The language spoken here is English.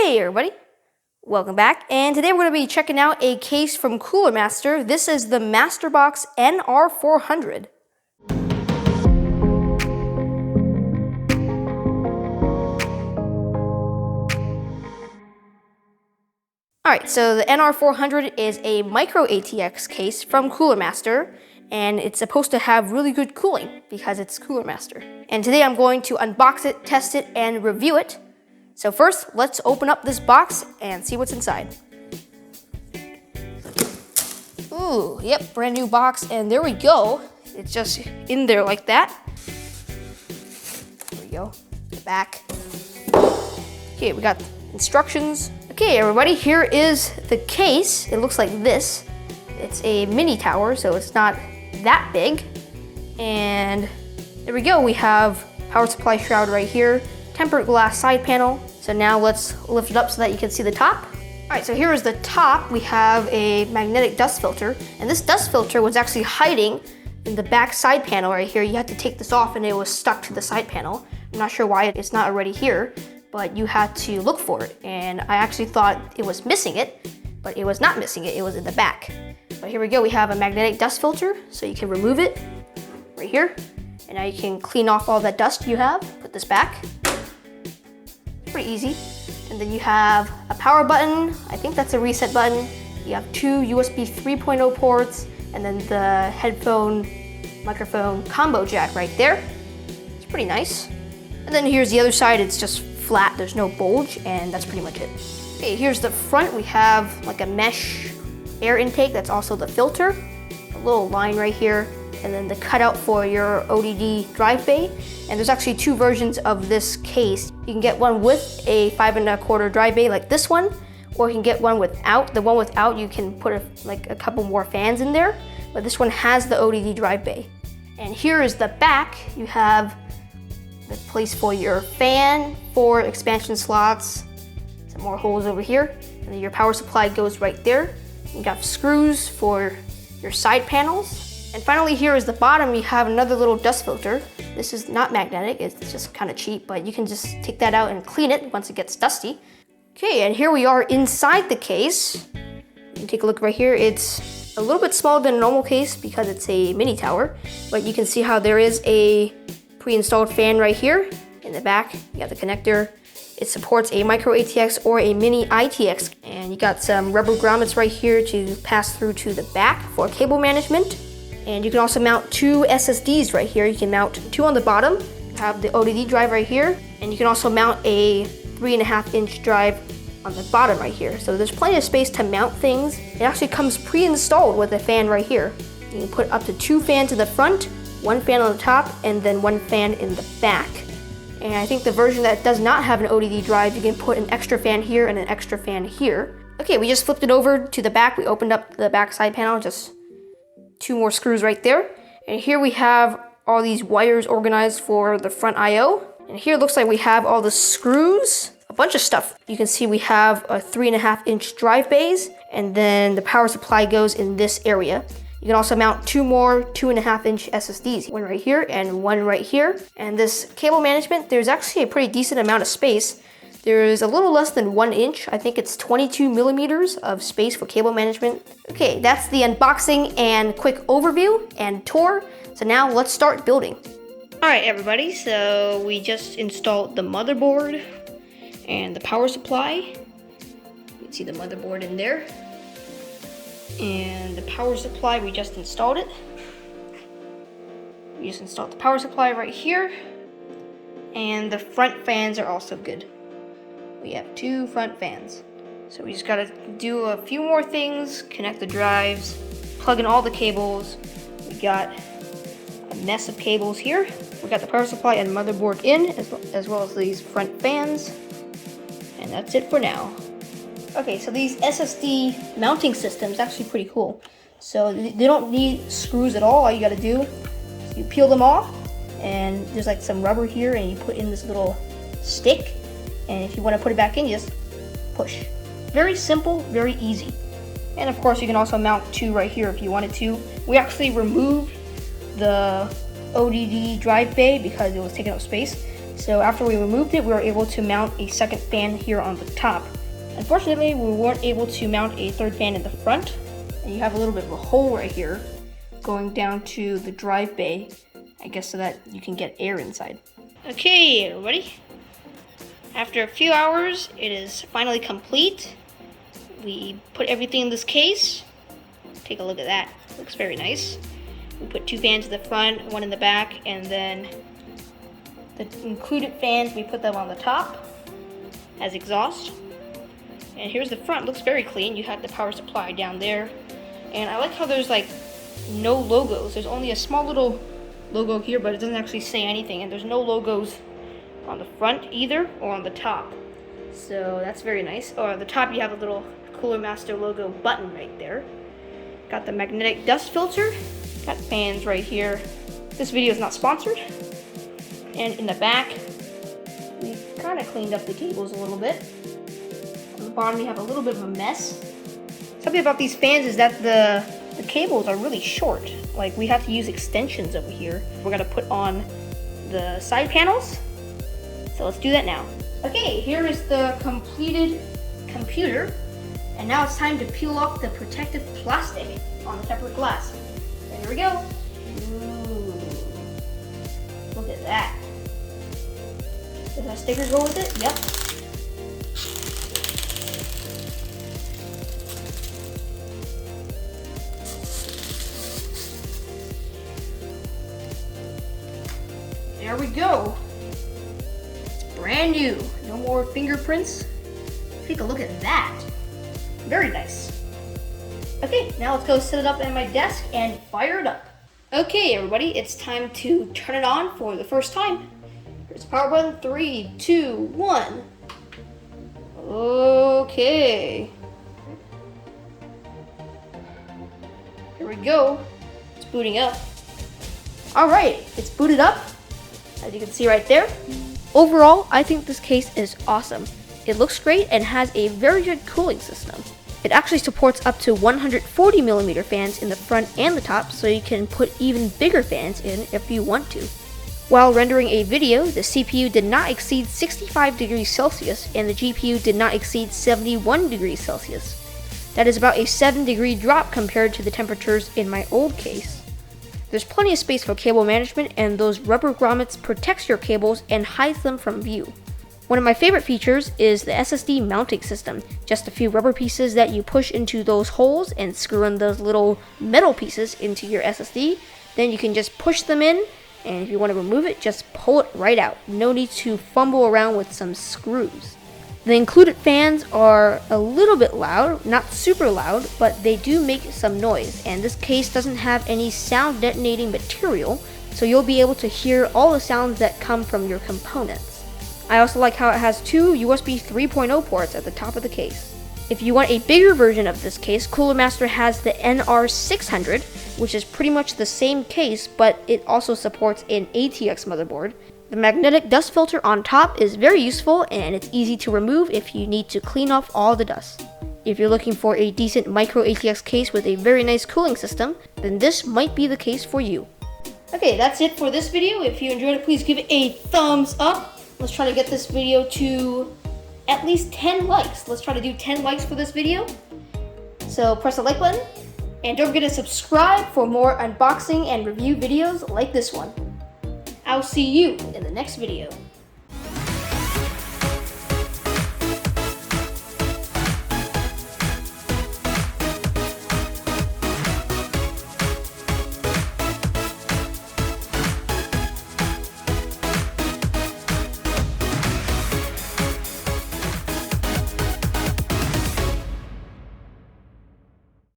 Hey everybody, welcome back, and today we're going to be checking out a case from Coolermaster. This is the Masterbox NR400. Alright, so the NR400 is a micro ATX case from Coolermaster, and it's supposed to have really good cooling because it's Coolermaster. And today I'm going to unbox it, test it, and review it. So first, let's open up this box and see what's inside. Ooh, yep, brand new box, and there we go. It's just in there like that. There we go, the back. Okay, we got instructions. Okay, everybody, here is the case. It looks like this. It's a mini tower, so it's not that big. And there we go, we have power supply shroud right here, tempered glass side panel. So now let's lift it up so that you can see the top. All right, so here is the top. We have a magnetic dust filter, and this dust filter was actually hiding in the back side panel right here. You had to take this off and it was stuck to the side panel. I'm not sure why it's not already here, but you had to look for it. And I actually thought it was missing it, but it was not missing it, it was in the back. But here we go, we have a magnetic dust filter, so you can remove it right here. And now you can clean off all that dust you have, put this back. Pretty easy. And then you have a power button. I think that's a reset button. You have two USB 3.0 ports, and then the headphone microphone combo jack right there. It's pretty nice. And then here's the other side. It's just flat. There's no bulge, and that's pretty much it. Okay, here's the front. We have like a mesh air intake. That's also the filter. A little line right here, and then the cutout for your ODD drive bay. And there's actually two versions of this case. You can get one with a 5 1/4 drive bay like this one, or you can get one without. The one without, you can put a couple more fans in there, but this one has the ODD drive bay. And here is the back. You have the place for your fan, 4 expansion slots, some more holes over here, and then your power supply goes right there. You got screws for your side panels. And finally, here is the bottom. You have another little dust filter. This is not magnetic, it's just kind of cheap, but you can just take that out and clean it once it gets dusty. Okay, and here we are inside the case. You can take a look right here. It's a little bit smaller than a normal case because it's a mini tower, but you can see how there is a pre-installed fan right here. In the back, you got the connector. It supports a micro ATX or a mini ITX, and you got some rubber grommets right here to pass through to the back for cable management. And you can also mount 2 SSDs right here. You can mount 2 on the bottom. You have the ODD drive right here, and you can also mount a 3.5-inch drive on the bottom right here. So there's plenty of space to mount things. It actually comes pre-installed with a fan right here. You can put up to 2 fans in the front, 1 fan on the top, and then 1 fan in the back. And I think the version that does not have an ODD drive, you can put an extra fan here and an extra fan here. Okay, we just flipped it over to the back. We opened up the back side panel, just 2 more screws right there. And here we have all these wires organized for the front I/O. And here it looks like we have all the screws, a bunch of stuff. You can see we have a 3.5-inch drive bays, and then the power supply goes in this area. You can also mount 2 more 2.5-inch SSDs, 1 right here and 1 right here. And this cable management, there's actually a pretty decent amount of space. There's a little less than 1 inch. I think it's 22 millimeters of space for cable management. Okay, that's the unboxing and quick overview and tour. So now let's start building. All right, everybody, so we just installed the motherboard and the power supply. You can see the motherboard in there. And the power supply, we just installed it. We just installed the power supply right here. And the front fans are also good. We have 2 front fans. So we just gotta do a few more things, connect the drives, plug in all the cables. We got a mess of cables here. We got the power supply and motherboard in, as well as these front fans. And that's it for now. Okay, so these SSD mounting systems actually pretty cool. So they don't need screws at all. All you gotta do is you peel them off, and there's like some rubber here, and you put in this little stick. And if you want to put it back in, you just push. Very simple, very easy. And of course, you can also mount 2 right here if you wanted to. We actually removed the ODD drive bay because it was taking up space. So after we removed it, we were able to mount a second fan here on the top. Unfortunately, we weren't able to mount a third fan in the front, and you have a little bit of a hole right here going down to the drive bay, I guess so that you can get air inside. Okay, everybody. After a few hours, it is finally complete. We put everything in this case. Take a look at that. Looks very nice. We put 2 fans in the front, 1 in the back, and then the included fans, we put them on the top as exhaust. And here's the front. Looks very clean. You have the power supply down there. And I like how there's like no logos. There's only a small little logo here, but it doesn't actually say anything. And there's no logos on the front either, or on the top. So that's very nice. Or on the top you have a little Coolermaster logo button right there. Got the magnetic dust filter. Got fans right here. This video is not sponsored. And in the back, we kind of cleaned up the cables a little bit. On the bottom, you have a little bit of a mess. Something about these fans is that the cables are really short. Like, we have to use extensions over here. We're gonna put on the side panels. So let's do that now. Okay, here is the completed computer. And now it's time to peel off the protective plastic on the tempered glass. And here we go. Ooh, look at that. Does my stickers go with it? Yep. There we go. It's brand new. No more fingerprints. Take a look at that. Very nice. Okay, now let's go set it up at my desk and fire it up. Okay, everybody, it's time to turn it on for the first time. Here's the power button. 3, 2, 1. Okay. Here we go. It's booting up. All right, it's booted up, as you can see right there. Overall, I think this case is awesome. It looks great and has a very good cooling system. It actually supports up to 140mm fans in the front and the top, so you can put even bigger fans in if you want to. While rendering a video, the CPU did not exceed 65 degrees Celsius and the GPU did not exceed 71 degrees Celsius. That is about a 7-degree drop compared to the temperatures in my old case. There's plenty of space for cable management, and those rubber grommets protects your cables and hides them from view. One of my favorite features is the SSD Mounting System. Just a few rubber pieces that you push into those holes and screw in those little metal pieces into your SSD. Then you can just push them in, and if you want to remove it, just pull it right out. No need to fumble around with some screws. The included fans are a little bit loud, not super loud, but they do make some noise. And this case doesn't have any sound detonating material, so you'll be able to hear all the sounds that come from your components. I also like how it has 2 USB 3.0 ports at the top of the case. If you want a bigger version of this case, Coolermaster has the NR400, which is pretty much the same case, but it also supports an ATX motherboard. The magnetic dust filter on top is very useful, and it's easy to remove if you need to clean off all the dust. If you're looking for a decent micro ATX case with a very nice cooling system, then this might be the case for you. Okay, that's it for this video. If you enjoyed it, please give it a thumbs up. Let's try to get this video to at least 10 likes. Let's try to do 10 likes for this video. So press the like button, and don't forget to subscribe for more unboxing and review videos like this one. I'll see you in the next video.